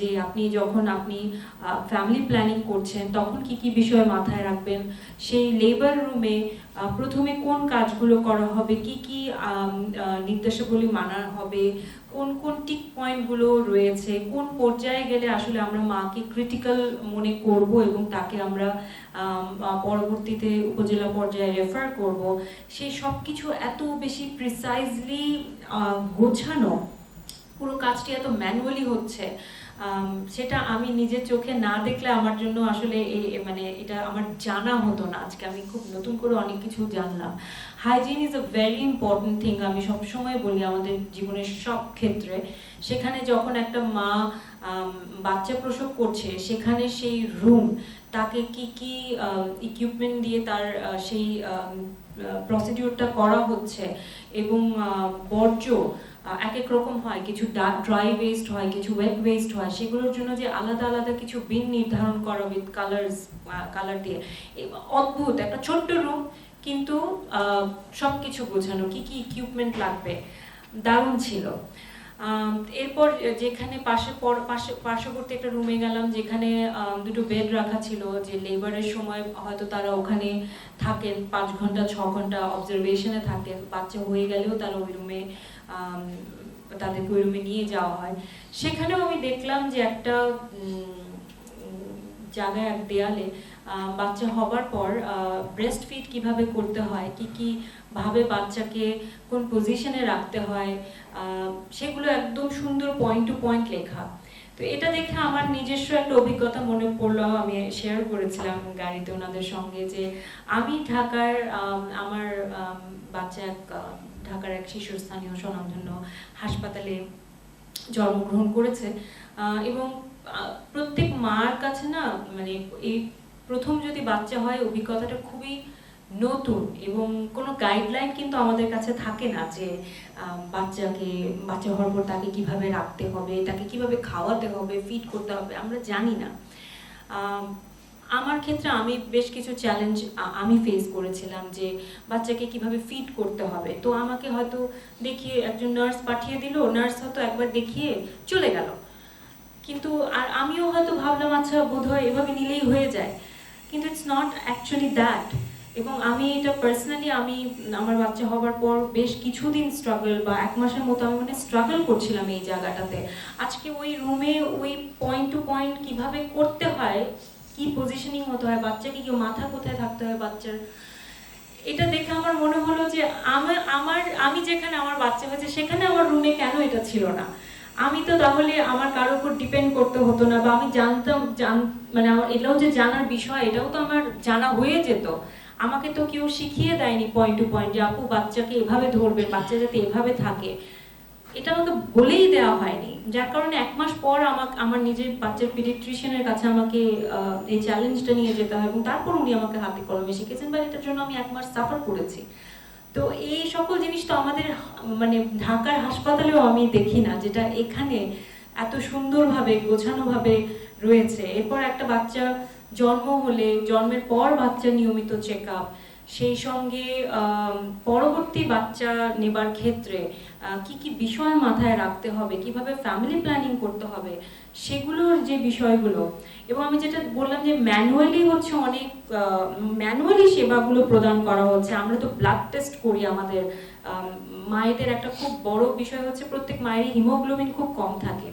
যে আপনি যখন ফ্যামিলি প্ল্যানিং করছেন তখন কি কি বিষয় মাথায় রাখবেন, সেই লেবার রুমে প্রথমে কোন কাজগুলো করা হবে, কি কি নির্দেশাবলী মানা হবে, কোন কোন টিক পয়েন্টগুলো রয়েছে, কোন পর্যায়ে গেলে আসলে আমরা মাকে ক্রিটিক্যাল মনে করব এবং তাকে আমরা পরবর্তীতে উপজেলা পর্যায়ে রেফার করব, সেই সব কিছু এত বেশি প্রিসাইজলি গোছানো, পুরো কাজটি এত ম্যানুয়ালি হচ্ছে, সেটা আমি নিজের চোখে না দেখলে আমার জন্য আসলে মানে এটা আমার জানা হতো না। আজকে আমি খুব নতুন করে অনেক কিছু জানলাম। Hygiene is a very important thing, আমি সবসময় বলি আমাদের জীবনের সব ক্ষেত্রে। সেখানে যখন একটা মা বাচ্চা প্রসব করছে, সেখানে সেই রুম, তাকে কি কি ইকুইপমেন্ট দিয়ে তার সেই প্রসিডিউরটা করা হচ্ছে, এবং বর্জ্য এক এক রকম হয়, কিছু ড্রাই ওয়েস্ট হয়, কিছু ওয়েট ওয়েস্ট হয়, সেগুলোর জন্য যে আলাদা আলাদা কিছু বিন নির্ধারণ করা উইথ কালার দিয়ে, অদ্ভুত একটা ছোট্ট রুম, কিন্তু সব কিছু বোঝানো, কি কি ইকুইপমেন্ট লাগবে, দারুণ ছিল। এরপর যেখানে পার্শ্ববর্তী একটা রুমে গেলাম, যেখানে দুটো বেড রাখা ছিল, যে লেবারের সময় হয়তো তারা ওখানে থাকেন 5 ঘন্টা 6 ঘন্টা অবজারভেশনে থাকেন, বাচ্চা হয়ে গেলেও তারা ওই রুমে তাদেরকে ওই রুমে নিয়ে যাওয়া হয়। সেখানেও আমি দেখলাম যে একটা জায়গায়, এক দেয়ালে বাচ্চা হবার পর ব্রেস্ট ফিড কিভাবে করতে হয়, কি কি ভাবে বাচ্চাকে কোন পজিশনে রাখতে হয়, সেগুলো একদম সুন্দর পয়েন্ট টু পয়েন্ট লেখা। তো এটা দেখে আমার নিজস্ব একটা অভিজ্ঞতা মনে পড়লো, আমি শেয়ার করেছিলাম গাড়িতে ওনাদের সঙ্গে, যে আমি ঢাকার আমার বাচ্চা ঢাকার এক শীর্ষস্থানীয় স্বনামধন্য হাসপাতালে জন্মগ্রহণ করেছে, এবং প্রত্যেক মার কাছে না, মানে এই প্রথম যদি বাচ্চা হয় অভিজ্ঞতাটা খুবই নতুন, এবং কোনো গাইডলাইন কিন্তু আমাদের কাছে থাকে না যে বাচ্চা হওয়ার পর তাকে কিভাবে রাখতে হবে, তাকে কিভাবে খাওয়াতে হবে, ফিড করতে হবে, আমরা জানি না। আমার ক্ষেত্রে আমি বেশ কিছু চ্যালেঞ্জ আমি ফেস করেছিলাম, যে বাচ্চাকে কিভাবে ফিড করতে হবে। তো আমাকে হয়তো দেখিয়ে একজন নার্স পাঠিয়ে দিল, নার্স হয়তো একবার দেখিয়ে চলে গেল, কিন্তু আর আমিও হয়তো ভাবলাম আচ্ছা বোধহয় এভাবে নিলেই হয়ে যায়, কিন্তু ইটস নট অ্যাকচুয়ালি দ্যাট। এবং আমি এটা পার্সোনালি, আমি আমার বাচ্চা হবার পর বেশ কিছুদিন স্ট্রাগল, বা 1 মাসের মতো আমি মানে স্ট্রাগল করছিলাম এই জায়গাটাতে। আজকে ওই রুমে ওই পয়েন্ট টু পয়েন্ট কিভাবে করতে হয়, কি পজিশনিং হতে হয়, বাচ্চাকে কি মাথা কোথায় থাকতে হয় বাচ্চার, এটা দেখে আমার মনে হলো যে আমি যেখানে আমার বাচ্চা হয়েছে সেখানে আমার রুমে কেন এটা ছিল না। আমি তো তাহলে আমার কারোর উপর ডিপেন্ড করতে হতো না, বা আমি মানে এটাও যে জানার বিষয়, এটাও তো আমার জানা হয়ে যেত। আমাকে তো কেউ শিখিয়ে দেয়নি পয়েন্ট টু পয়েন্ট, যে আপু বাচ্চাকে এভাবে ধরবে, বাচ্চা যাতে এভাবে থাকে, এটা আমাকে বলেই দেওয়া হয়নি। যার কারণে 1 মাস পর আমার নিজের বাচ্চার পিডিয়াট্রিশিয়ানের কাছে আমাকে এই চ্যালেঞ্জটা নিয়ে যেতে হয়, এবং তারপর উনি আমাকে হাতে কলমে শিখেছেন, বা এটার জন্য আমি 1 মাস সাফার করেছি। তো এই সকল জিনিস তো আমাদের মানে ঢাকার হাসপাতালেও আমি দেখি না, যেটা এখানে এত সুন্দরভাবে গোছানোভাবে রয়েছে। এরপর একটা বাচ্চা জন্ম হলে, জন্মের পর বাচ্চার নিয়মিত চেক আপ, সেই সঙ্গে পরবর্তী বাচ্চা নেবার ক্ষেত্রে কি কি বিষয় মাথায় রাখতে হবে, কিভাবে ফ্যামিলি প্ল্যানিং করতে হবে, সেগুলোর যে বিষয়গুলো। এবং আমি যেটা বললাম যে ম্যানুয়ালি হচ্ছে, অনেক ম্যানুয়ালি সেবাগুলো প্রদান করা হচ্ছে। আমরা তো ব্লাড টেস্ট করি আমাদের মায়েদের, একটা খুব বড় বিষয় হচ্ছে প্রত্যেক মায়েরই হিমোগ্লোবিন খুব কম থাকে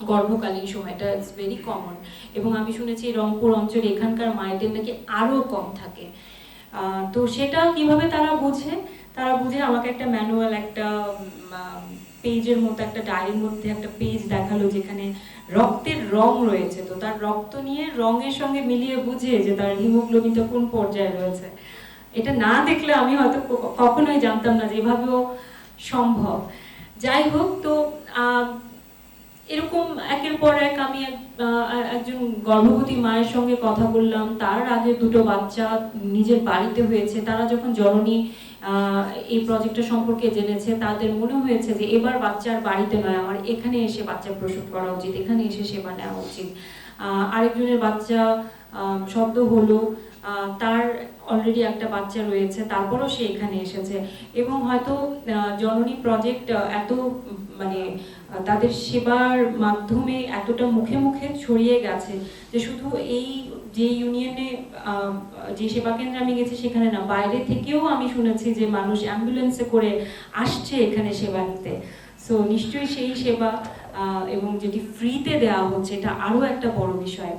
গর্ভকালীন সময়টা, ইটস ভেরি কমন। এবং আমি শুনেছি রংপুর অঞ্চলে এখানকার মায়েদের নাকি আরও কম থাকে। তো সেটা কিভাবে তারা বুঝে আমাকে একটা ম্যানুয়াল, একটা পেজের মতো, একটা ডায়েরির মধ্যে একটা পেজ দেখালো, যেখানে রক্তের রং রয়েছে। তো তার রক্ত নিয়ে রঙের সঙ্গে মিলিয়ে বুঝে যে তার হিমোগ্লোবিনটা কোন পর্যায়ে রয়েছে। এটা না দেখলে আমি হয়তো কখনোই জানতাম না যে এভাবেও সম্ভব। যাই হোক, তো এরকম একের পর এক আমি একজন গর্ভবতী মায়ের সঙ্গে কথা বললাম, তার আগে দুটো বাচ্চা নিজের বাড়িতে হয়েছে। তারা যখন জননী এই প্রজেক্টটা সম্পর্কে জেনেছে, তাদের মনে হয়েছে যে এবার বাচ্চার বাড়িতে নয়, আমার এখানে এসে বাচ্চা প্রসব করা উচিত, এখানে এসে সেবা নেওয়া উচিত। আরেকজনের বাচ্চা সদ্য হলো, তার অলরেডি একটা বাচ্চা রয়েছে, তারপরও সে এখানে এসেছে। এবং হয়তো জননী প্রজেক্ট এত মানে তাদের সেবার মাধ্যমে এতটা মুখে মুখে ছড়িয়ে গেছে যে শুধু এই যে ইউনিয়নে যে সেবা কেন্দ্রে আমি গেছি সেখানে না, বাইরে থেকেও আমি শুনেছি যে মানুষ অ্যাম্বুলেন্সে করে আসছে এখানে সেবা নিতে। সো নিশ্চয়ই সেই সেবা এবং যেটি ফ্রিতে দেওয়া হচ্ছে এটা আরও একটা বড় বিষয়।